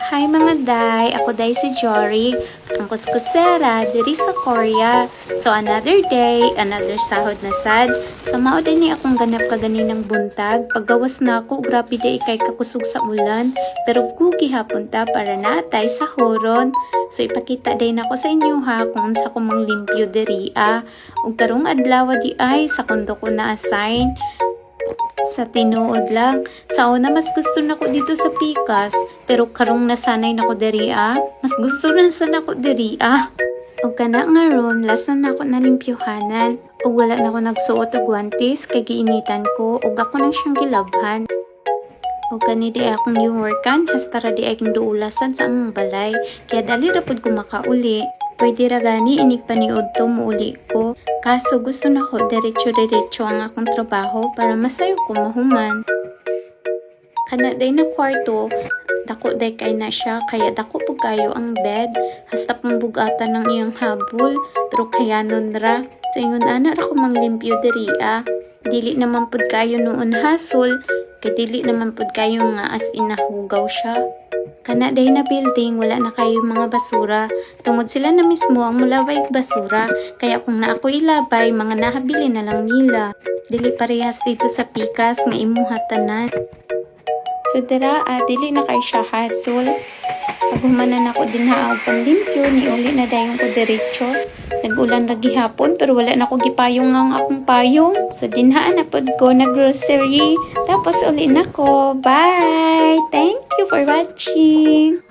Hi mga day! Ako day si Jory, ang kuskusera diri sa Korea. So another day, another sahod na sad. So mao din ni akong ganap kaganinang buntag. Paggawas na ako, grabe day kay kakusog sa ulan. Pero gugi hapon ta para natay sa horon. So ipakita day nako sa inyo ha kung unsa ko mang limpyo diri ug karong adlaw di ay sa kondo ko na assign. Sa tinuod lang, sa una mas gusto nako dito sa Pikas, pero karong nasanay nako diri mas gusto na sana nako diri Og kana nga ron, last na nako nalimpyuhanan. Og wala na ako nagsuot og guantes kay giinitan ko ug ako nang siyang gilabhan. Og kani di akong giworkan, hasta ra di ay duulasan sa among balay, kaya dali ra pud ko makauli. Pwede ra gani inig paniud to muuli ko. Kaso gusto na ko diretso-diretso ang akong trabaho para masayo ko mahuman. Kana day na kwarto, dako day kay na siya, kaya dako po kayo ang bed. Hasta pang bugatan ng iyang habol, pero kaya nun ra. So ingon ana ra ko manglimpyo diri Dili naman pud kayo noon hasol, kay dili naman pud kayo nga as inahugaw siya. Kana day na building, wala na kayo mga basura. Tungod sila na mismo ang mulabay basura. Kaya kung na ako ilabay, mga nahabili na lang nila. Dili parehas dito sa Pikas nga imuhatanan. So dira, dili na kayo siya hasol. Paghumanan ako din og panlimpyo, ni uli na dayon ko diretso. Nag-ulan ra gihapon pero wala na ko gipayong ang akong payong. So dinhaan na pod ko na grocery. Tapos uli na ko. Bye! Thank you for watching!